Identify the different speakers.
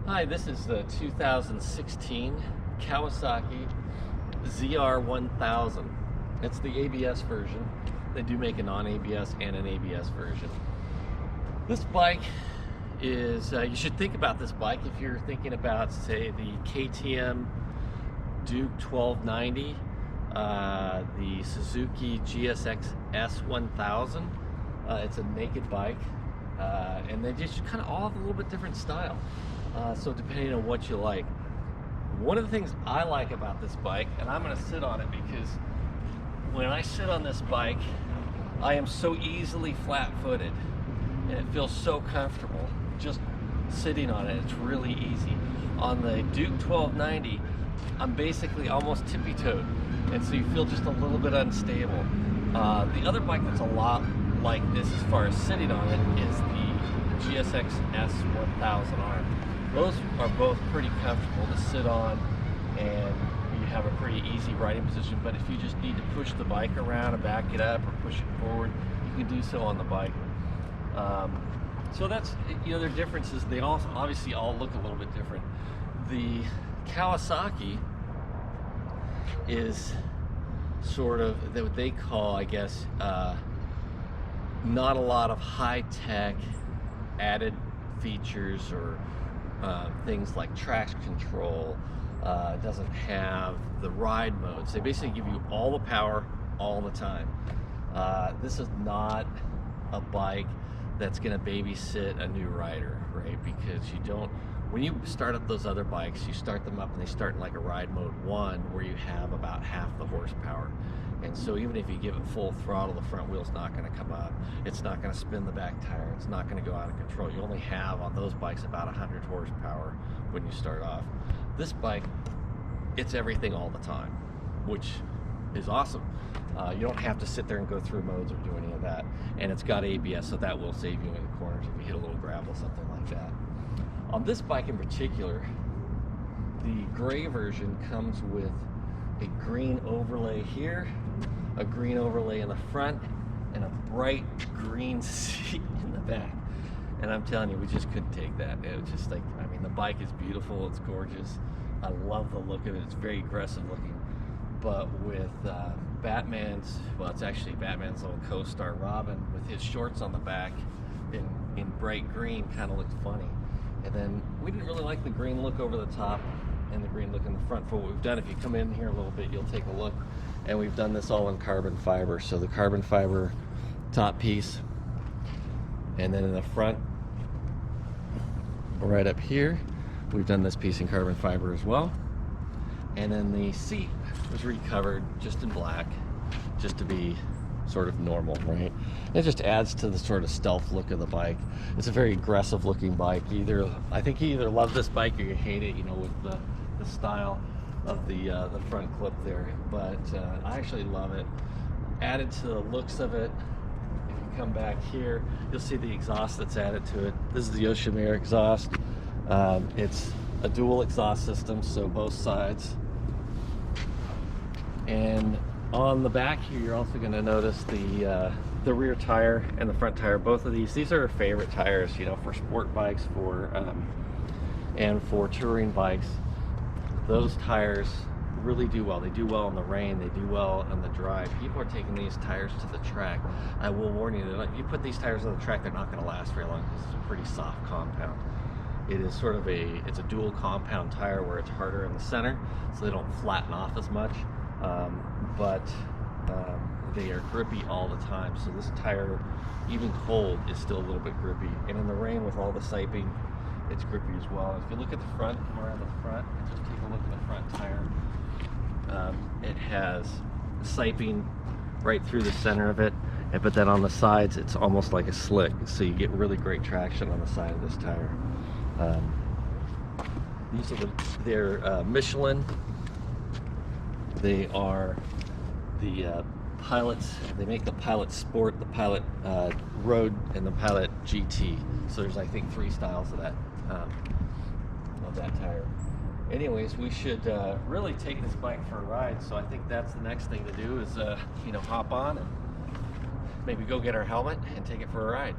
Speaker 1: Hi, this is the 2016 Kawasaki ZR1000. It's the ABS version. They do make a non-ABS and an ABS version. This bike is, you should think about this bike if you're thinking about, say, the KTM Duke 1290, the Suzuki GSX S1000. It's a naked bike, and they just kind of all have a little bit different style. So depending on what you like. One of the things I like about this bike, and I'm going to sit on it because when I sit on this bike, I am so easily flat-footed, and it feels so comfortable just sitting on it. It's really easy. On the Duke 1290, I'm basically almost tippy-toed, and so you feel just a little bit unstable. The other bike that's a lot like this as far as sitting on it is the GSX S1000. Those are both pretty comfortable to sit on, and you have a pretty easy riding position. But if you just need to push the bike around and back it up or push it forward, you can do so on the bike. So that's, their differences. They all obviously all look a little bit different. The Kawasaki is sort of what they call, I guess, not a lot of high-tech added features or things like traction control. It doesn't have the ride modes. They basically give you all the power all the time. This is not a bike that's going to babysit a new rider, right? Because you don't, when you start up those other bikes, you start them up and they start in like a ride mode 1 where you have about half the horsepower. And so even if you give it full throttle, the front wheel's not going to come up. It's not going to spin the back tire. It's not going to go out of control. You only have on those bikes about 100 horsepower when you start off. This bike, it's everything all the time, which is awesome. You don't have to sit there and go through modes or do any of that. And it's got ABS, so that will save you in the corners if you hit a little gravel, something like that. On this bike in particular, the gray version comes with a green overlay here, a green overlay in the front, and a bright green seat in the back. And I'm telling you, we just couldn't take that. It was just like, I mean, the bike is beautiful, it's gorgeous. I love the look of it. It's very aggressive looking. But with Batman's, well, it's actually Batman's little co-star Robin with his shorts on the back in bright green, kind of looked funny. And then we didn't really like the green look over the top and the green look in the front. For what we've done, if you come in here a little bit, you'll take a look, and we've done this all in carbon fiber. So the carbon fiber top piece, and then in the front, right up here, we've done this piece in carbon fiber as well. And then the seat was recovered just in black, just to be sort of normal, right? It just adds to the sort of stealth look of the bike. It's a very aggressive looking bike. I think you either love this bike or you hate it, with the style of the front clip there. But I actually love it. Added to the looks of it, if you come back here, you'll see the exhaust that's added to it. This is the Yoshimura exhaust. It's a dual exhaust system, so both sides. And on the back here, you're also going to notice the rear tire and the front tire. Both of these are our favorite tires, for sport bikes, and for touring bikes. Those tires really do well. They do well in the rain. They do well on the dry. People are taking these tires to the track. I will warn you that if you put these tires on the track, they're not going to last very long because it's a pretty soft compound. It is sort of it's a dual compound tire where it's harder in the center, so they don't flatten off as much. But they are grippy all the time. So this tire, even cold, is still a little bit grippy. And in the rain with all the siping, it's grippy as well. If you look at the front, come around the front, and just take a look at the front tire. It has siping right through the center of it, but then on the sides, it's almost like a slick. So you get really great traction on the side of this tire. These are they're Michelin. They are the Pilots. They make the Pilot Sport, the Pilot Road, and the Pilot GT. So there's, I think, 3 styles of that tire. Anyways, we should really take this bike for a ride. So I think that's the next thing to do is hop on and maybe go get our helmet and take it for a ride.